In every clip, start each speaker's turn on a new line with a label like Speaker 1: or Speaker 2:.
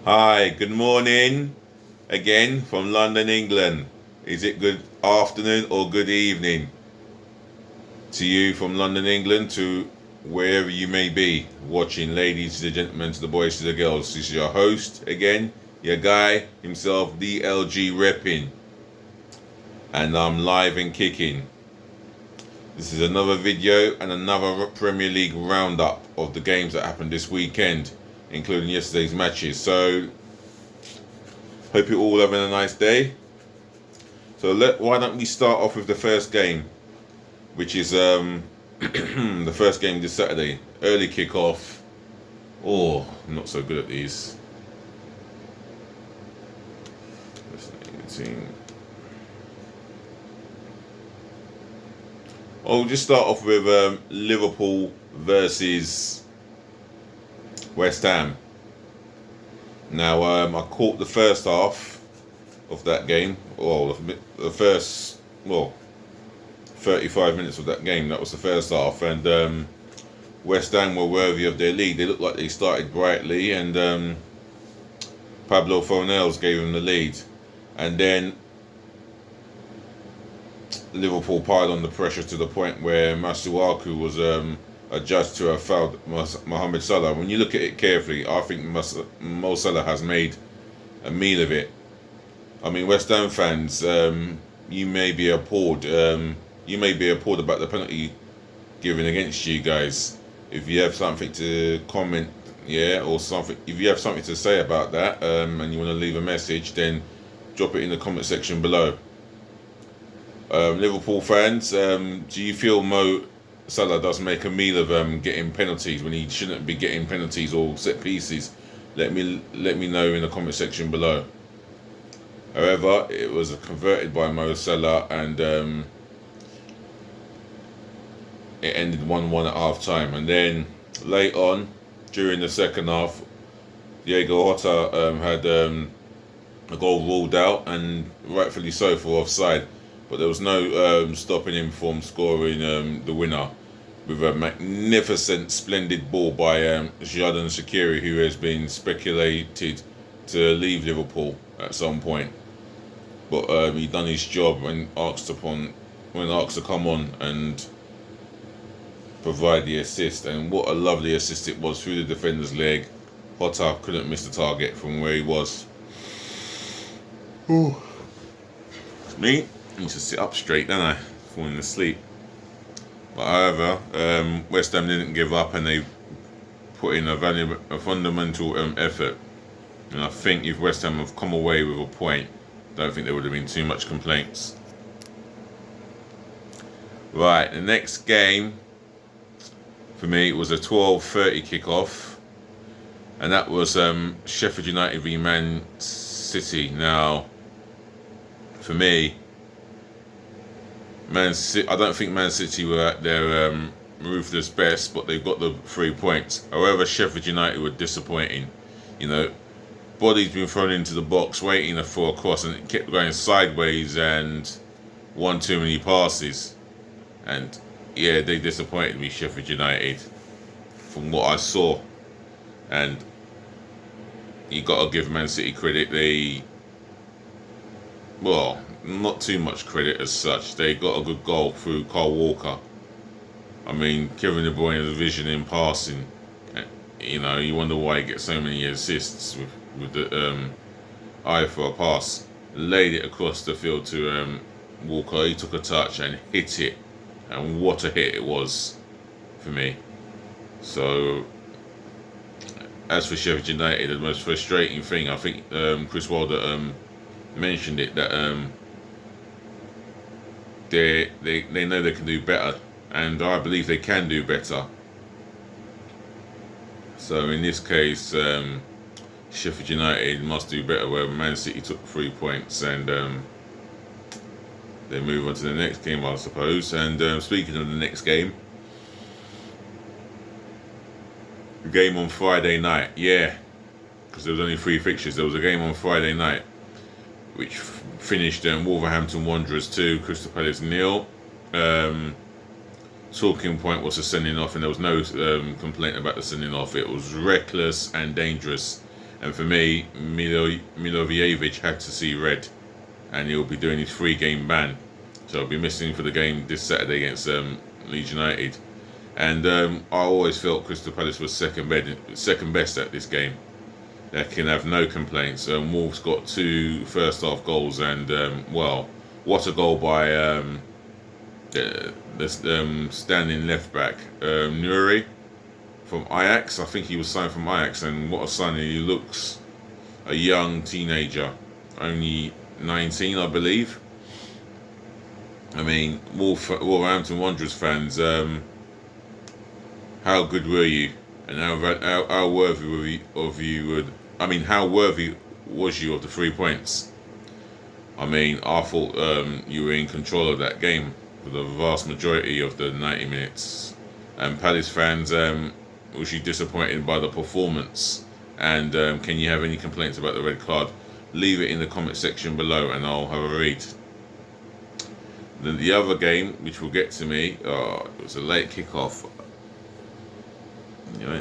Speaker 1: Hi, good morning again from London, England. Is it good afternoon or good evening to you from London, England to wherever you may be watching, ladies, the gentlemen, to the boys, to the girls? This is your host again, your guy himself, DLG Reppin, and I'm live and kicking. This is another video and another Premier League roundup of the games that happened this weekend, including yesterday's matches. So hope you're all having a nice day. So why don't we start off with the first game, which is the first game this Saturday. Early kickoff. Oh, I'm not so good at these. I'll just start off with Liverpool versus West Ham. Now, I caught the first half of that game. Well, the first, 35 minutes of that game. That was the first half, and West Ham were worthy of their lead. They looked like they started brightly, and Pablo Fornells gave them the lead, and then Liverpool piled on the pressure to the point where Masuaku was adjudged to have fouled Mohamed Salah. When you look at it carefully, I think Mo Salah has made a meal of it. I mean, West Ham fans, you may be appalled. You may be appalled about the penalty given against you guys. If you have something to comment, or something, if you have something to say about that, and you want to leave a message, then drop it in the comment section below. Liverpool fans, do you feel Mo Salah does make a meal of getting penalties when he shouldn't be getting penalties or set pieces? Let me know in the comment section below. However, it was converted by Mo Salah, and it ended 1-1 at half time. And then late on, during the second half, Diego Jota had a goal ruled out, and rightfully so, for offside. But there was no stopping him from scoring the winner with a magnificent, splendid ball by Xherdan Shaqiri, who has been speculated to leave Liverpool at some point. But he done his job when asked to come on and provide the assist. And what a lovely assist it was through the defender's leg. Jota couldn't miss the target from where he was. Ooh. Me? I need to sit up straight, don't I? Falling asleep. But however, West Ham didn't give up, and they put in a fundamental effort. And I think if West Ham have come away with a point, I don't think there would have been too much complaints. Right, the next game for me was a 12:30 kickoff, and that was Sheffield United v Man City. Now, for me, I don't think Man City were at their ruthless best, but they've got the 3 points. However, Sheffield United were disappointing. You know, bodies been thrown into the box waiting for a cross, and it kept going sideways, and one too many passes. And yeah, they disappointed me, Sheffield United, from what I saw. And you got to give Man City credit. Not too much credit as such. They got a good goal through Kyle Walker. I mean, Kevin De Bruyne has a vision in passing. You know, you wonder why he gets so many assists with the eye for a pass. Laid it across the field to Walker. He took a touch and hit it, and what a hit it was for me. So, as for Sheffield United, the most frustrating thing, I think Chris Wilder mentioned it, that they know they can do better, and I believe they can do better. So in this case, Sheffield United must do better, where Man City took 3 points, and they move on to the next game, I suppose. And speaking of the next game, the game on Friday night, because there was only 3 fixtures. There was a game on Friday night which finished Wolverhampton Wanderers 2, Crystal Palace 0. Talking point was the sending off, and there was no complaint about the sending off. It was reckless and dangerous, And for me, Milojevic had to see red, and he'll be doing his 3 game ban. So I'll be missing for the game this Saturday against Leeds United. And I always felt Crystal Palace was second best at this game. They can have no complaints. Wolves got 2 first half goals, and well, what a goal by the standing left back Nuri from Ajax. I think he was signed from Ajax, and what a signing! He looks a young teenager, only 19, I believe. I mean, Wolverhampton Wanderers fans, how good were you, and how worthy were you of you? How worthy was you of the 3 points? I mean, I thought you were in control of that game for the vast majority of the 90 minutes. And Palace fans, was you disappointed by the performance? And can you have any complaints about the red card? Leave it in the comment section below, and I'll have a read. The other game, which will get to me, it was a late kickoff.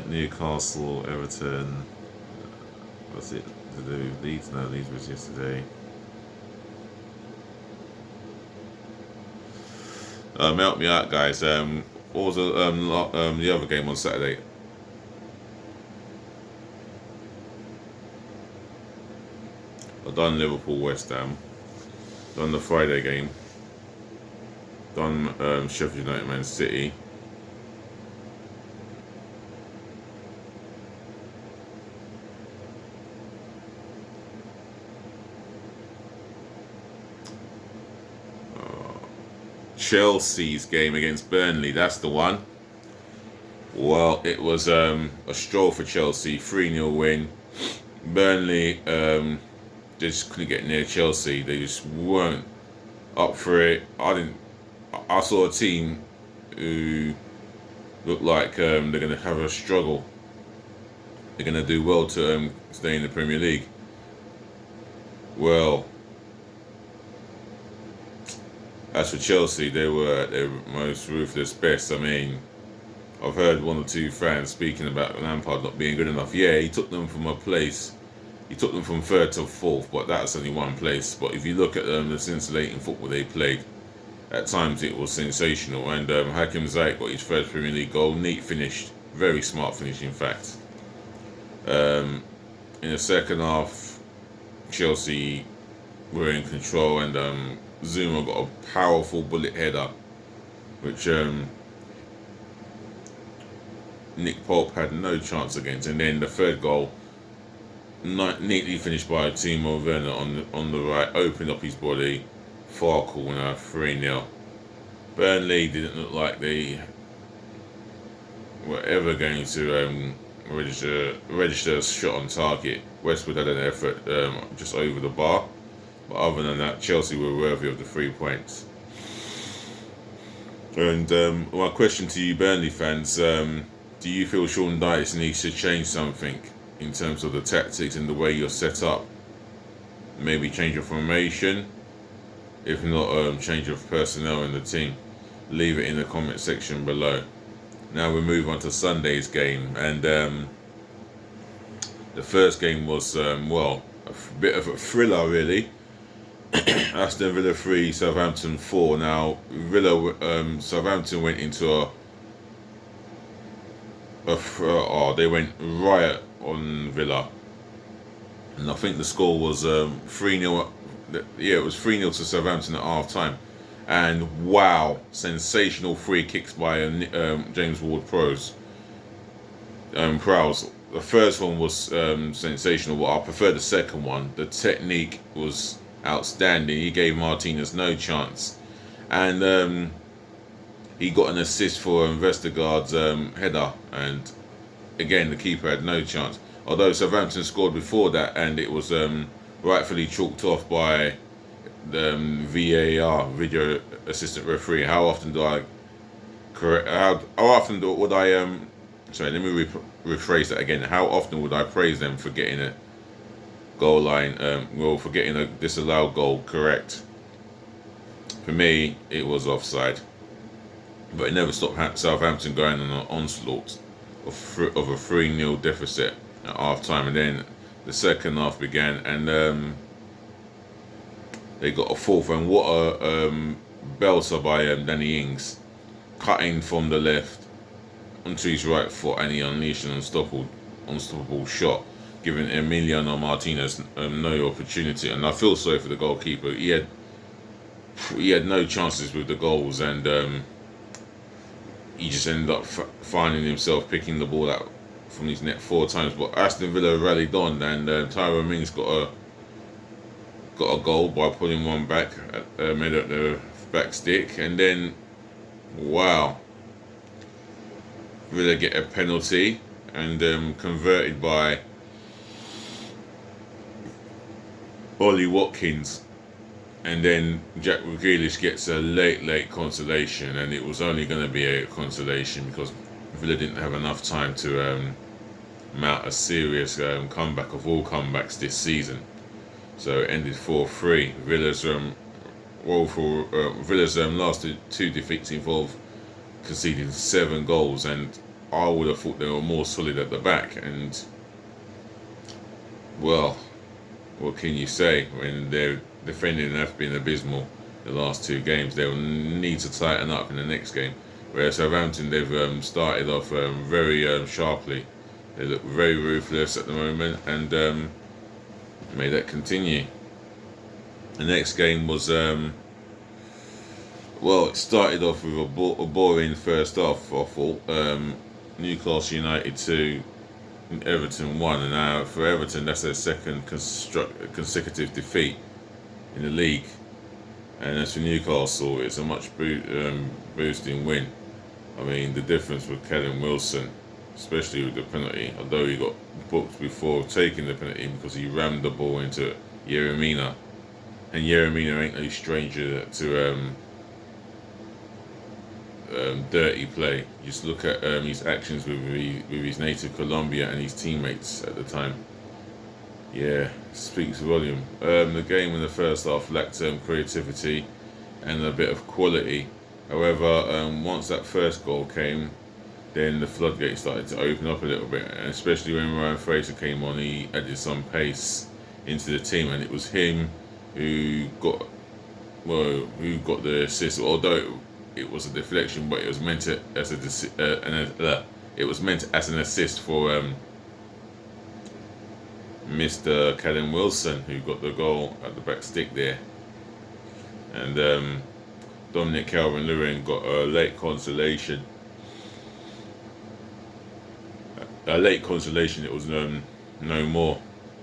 Speaker 1: Newcastle, Everton. What's it to do? Leeds? No, Leeds was yesterday. Help me out, guys. What was the other game on Saturday? I've done Liverpool, West Ham. Done the Friday game. Done Sheffield United, Man City. Chelsea's game against Burnley, that's the one. Well, it was a stroll for Chelsea, 3-0 win. Burnley they just couldn't get near Chelsea. They just weren't up for it. I saw a team who looked like they're going to have a struggle. They're going to do well to stay in the Premier League. Well, as for Chelsea, they were at their most ruthless best. I mean, I've heard 1 or 2 fans speaking about Lampard not being good enough. Yeah, he took them from a place. He took them from 3rd to 4th, but that's only one place. But if you look at the scintillating football they played, at times it was sensational. And Hakim Ziyech got his first Premier League goal. Neat finish. Very smart finish, in fact. In the second half, Chelsea were in control, and Zuma got a powerful bullet header, which Nick Pope had no chance against. And then the third goal, neatly finished by Timo Werner on the right, opened up his body. Far corner, 3-0. Burnley didn't look like they were ever going to register a shot on target. Westwood had an effort just over the bar. But other than that, Chelsea were worthy of the 3 points. And my question to you, Burnley fans, do you feel Sean Dyche needs to change something in terms of the tactics and the way you're set up? Maybe change your formation? If not, change of personnel in the team? Leave it in the comment section below. Now we move on to Sunday's game. And the first game was, a bit of a thriller, really. Aston Villa 3, Southampton 4. Now Southampton went into they went riot on Villa, and I think the score was 3-0. Yeah, it was 3-0 to Southampton at half time. And wow, sensational free kicks by James Ward-Prowse. The first one was sensational, but I prefer the second one. The technique was outstanding. He gave Martinez no chance, and he got an assist for Vestergaard's header, and again the keeper had no chance. Although Southampton scored before that, and it was rightfully chalked off by the VAR, video assistant referee. How often would I? Sorry, let me rephrase that again. How often would I praise them for getting a goal line, for getting a disallowed goal correct? For me, it was offside, but it never stopped Southampton going on an onslaught of a 3-0 deficit at half time, and then the second half began, and they got a fourth, and what a belter by Danny Ings, cutting from the left onto his right foot, and he unleashed an unstoppable shot, giving Emiliano Martinez no opportunity. And I feel sorry for the goalkeeper. He had no chances with the goals, and he just ended up finding himself picking the ball out from his net 4 times. But Aston Villa rallied on, and Tyrone Mings got a goal by pulling one back, made up the back stick, and then wow, Villa get a penalty and converted by Ollie Watkins. And then Jack Grealish gets a late consolation, and it was only going to be a consolation because Villa didn't have enough time to mount a serious comeback of all comebacks this season. So it ended 4-3. Villa's last two defeats involved conceding 7 goals, and I would have thought they were more solid at the back. And well, what can you say when their defending have been abysmal the last 2 games? They will need to tighten up in the next game. Whereas Southampton, they've started off very sharply. They look very ruthless at the moment, and may that continue. The next game was it started off with a boring first half. I thought Newcastle United 2, Everton 1, and now for Everton that's their second consecutive defeat in the league. And as for Newcastle, it's a much boosting win. I mean, the difference with Callum Wilson, especially with the penalty, although he got booked before taking the penalty because he rammed the ball into Yeremina, and Yeremina ain't no stranger to dirty play. Just look at his actions with his native Colombia and his teammates at the time. Yeah, speaks volume. The game in the first half lacked creativity and a bit of quality. However, once that first goal came, then the floodgates started to open up a little bit, and especially when Ryan Fraser came on, he added some pace into the team, and it was him who got the assist. Although it was a deflection, but it was meant as an assist for Mr. Callum Wilson, who got the goal at the back stick there. And Dominic Calvert-Lewin got a late consolation. It was no more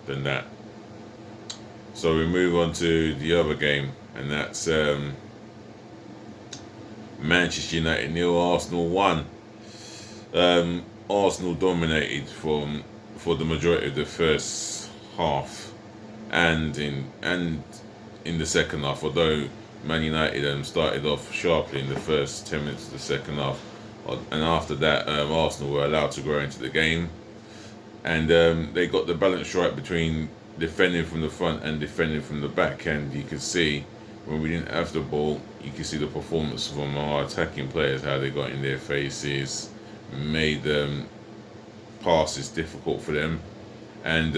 Speaker 1: than that. So we move on to the other game, and that's Manchester United 0, Arsenal 1. Arsenal dominated for the majority of the first half, and in the second half. Although Man United started off sharply in the first 10 minutes of the second half, and after that Arsenal were allowed to grow into the game, and they got the balance right between defending from the front and defending from the back. And you could see when we didn't have the ball, you could see the performance from our attacking players, how they got in their faces, made passes difficult for them, and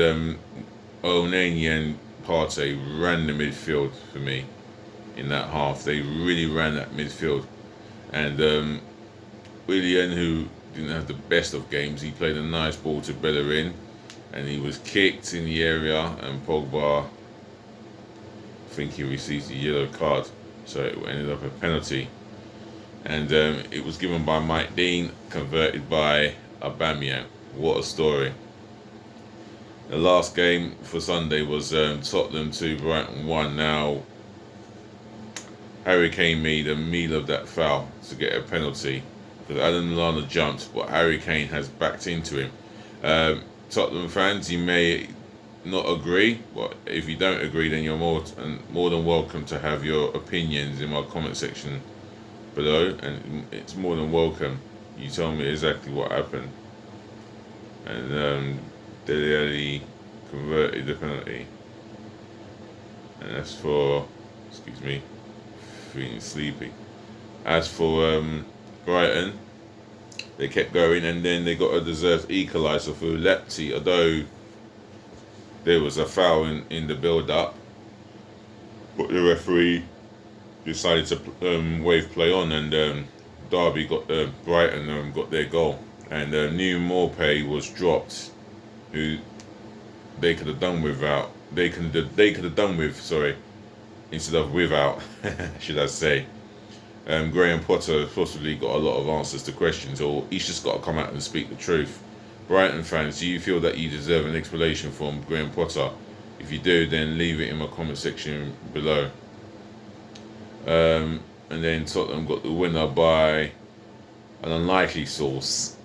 Speaker 1: Onana and Partey ran the midfield for me in that half. They really ran that midfield, and Willian, who didn't have the best of games, he played a nice ball to Bellerin, and he was kicked in the area, and Pogba, I think he received a yellow card, so it ended up a penalty. And it was given by Mike Dean, converted by Aubameyang. What a story. The last game for Sunday was Tottenham 2, Brighton 1. Now, Harry Kane made a meal of that foul to get a penalty, because Adam Lallana jumped, but Harry Kane has backed into him. Tottenham fans, you may not agree, but if you don't agree, then you're more than welcome to have your opinions in my comment section below, and it's more than welcome. You tell me exactly what happened. And Dele Alli converted the penalty, and as for, excuse me, feeling sleepy. As for Brighton, they kept going, and then they got a deserved equaliser through Lepti, although there was a foul in the build-up, but the referee decided to wave play on, and Derby got Brighton got their goal, and New Morpay was dropped, who they could have done without. They could have done with, sorry, instead of without, should I say. Graham Potter possibly got a lot of answers to questions, or he's just got to come out and speak the truth. Brighton fans, do you feel that you deserve an explanation from Graham Potter? If you do, then leave it in my comment section below. And then Tottenham got the winner by an unlikely source.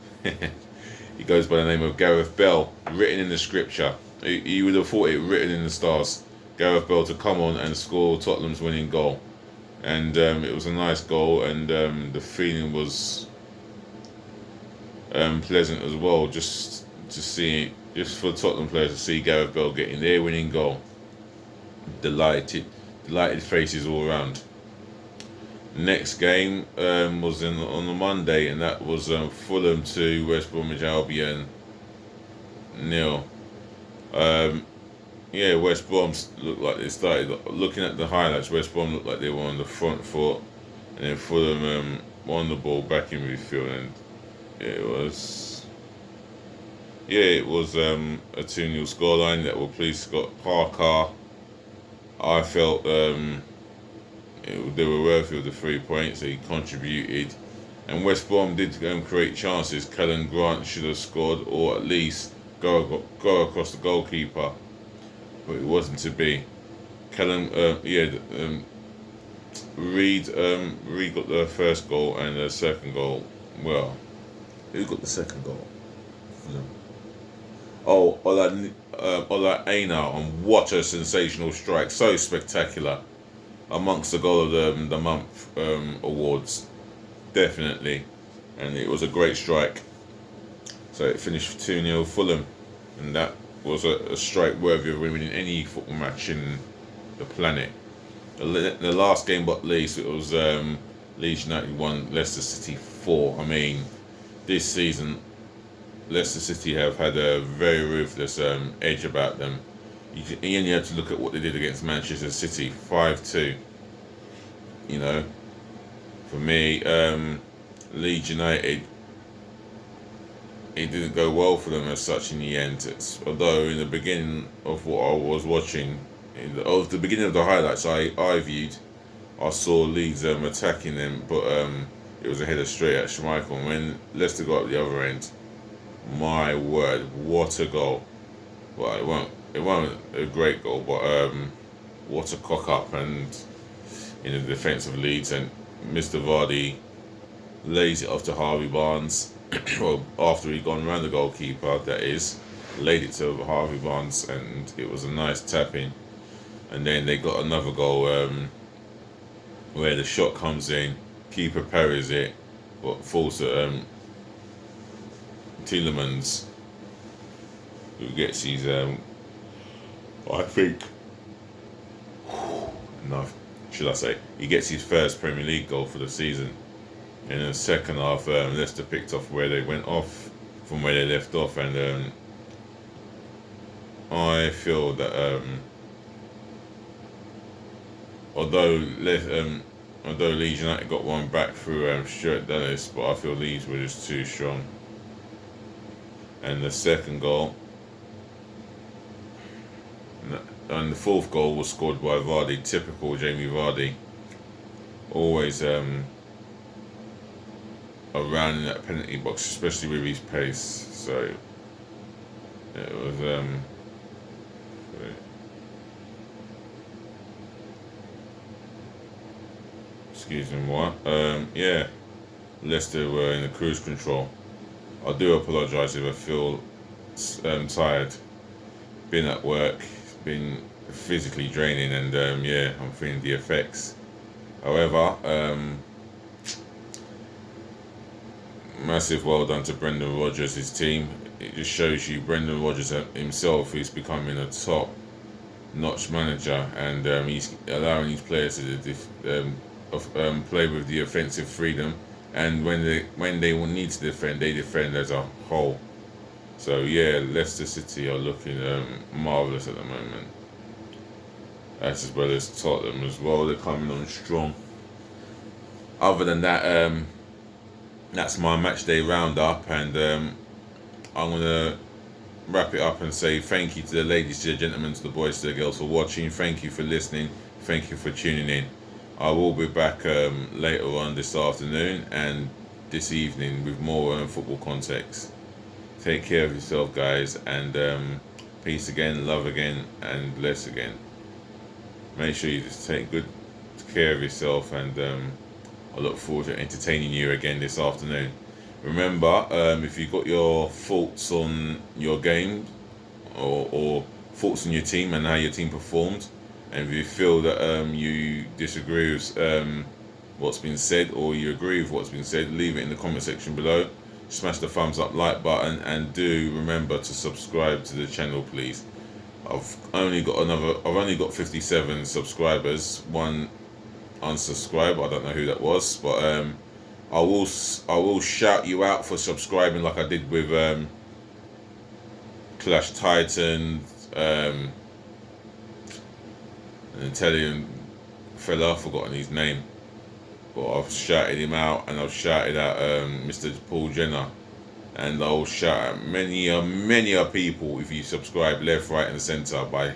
Speaker 1: He goes by the name of Gareth Bell, written in the scripture. You would have thought it written in the stars. Gareth Bell to come on and score Tottenham's winning goal. And it was a nice goal, and the feeling was pleasant as well, just to see, just for Tottenham players to see Gareth Bell getting their winning goal. Delighted faces all around. Next game was on the Monday, and that was Fulham 2, West Bromwich Albion 0. Yeah, West Brom looked like they started. Looking at the highlights, West Brom looked like they were on the front foot, and then Fulham won the ball back in midfield, and it was a 2-0 scoreline that were pleased. Scott Parker, I felt they were worthy of the 3 points. He contributed, and West Brom did create chances. Callum Grant should have scored, or at least go across the goalkeeper, but it wasn't to be. Reed got the first goal, and the second goal. Well, who got the second goal? Oh, Ola Aina, and what a sensational strike! So spectacular. Amongst the goal of the month awards, definitely, and it was a great strike. So it finished 2-0 Fulham, and that was a strike worthy of winning any football match in the planet. The last game, but least, it was Leeds United 1, Leicester City 4. I mean, this season, Leicester City have had a very ruthless edge about them. You only have to look at what they did against Manchester City, 5-2. You know, for me, Leeds United, it didn't go well for them as such in the end. Although in the beginning of what I was watching, the beginning of the highlights I saw Leeds attacking them, but it was a header straight at Schmeichel. And when Leicester got up the other end, my word, what a goal! Well, it wasn't a great goal, but what a cock up, and in the defence of Leeds, and Mr. Vardy lays it off to Harvey Barnes. Well, after he'd gone round the goalkeeper, that is, laid it to Harvey Barnes, and it was a nice tap-in. And then they got another goal where the shot comes in, keeper parries it, but falls to Tielemans, who gets his, I think, enough, should I say, he gets his first Premier League goal for the season. In the second half, Leicester picked off where they went off from where they left off, and I feel that although Leeds United got one back through Stuart Dennis, but I feel Leeds were just too strong. And the second goal, and the fourth goal was scored by Vardy, typical Jamie Vardy. Always around in that penalty box, especially with his pace. So it was excuse me, what? Yeah, Leicester were in the cruise control. I do apologise if I feel tired. Been at work, been physically draining, and yeah, I'm feeling the effects. However, massive well done to Brendan Rodgers, his team. It just shows you Brendan Rodgers himself is becoming a top-notch manager, and he's allowing his players to play with the offensive freedom. And when they need to defend, they defend as a whole. So yeah, Leicester City are looking marvellous at the moment. As well as Tottenham as well. They're coming on strong. Other than that, that's my match day roundup, and I'm gonna wrap it up and say thank you to the ladies, to the gentlemen, to the boys, to the girls for watching. Thank you for listening. Thank you for tuning in. I will be back later on this afternoon and this evening with more football context. Take care of yourself, guys, and peace again, love again, and bless again. Make sure you just take good care of yourself, and I look forward to entertaining you again this afternoon. Remember, if you've got your thoughts on your game, or thoughts on your team and how your team performed, and if you feel that you disagree with what's been said, or you agree with what's been said, leave it in the comment section below. Smash the thumbs up, like button, and do remember to subscribe to the channel, please. I've only got 57 subscribers. One unsubscribe. I don't know who that was, but I will shout you out for subscribing, like I did with Clash Titan, an Italian fella. I've forgotten his name, but I've shouted him out, and I've shouted out Mr. Paul Jenner, and I'll shout out many people if you subscribe left, right, and centre by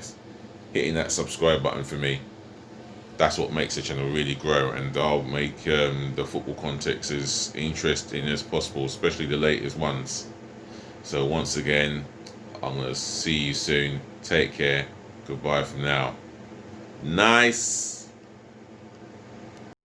Speaker 1: hitting that subscribe button for me. That's what makes the channel really grow, and I'll make the football context as interesting as possible, especially the latest ones. So once again, I'm going to see you soon. Take care. Goodbye for now. Nice.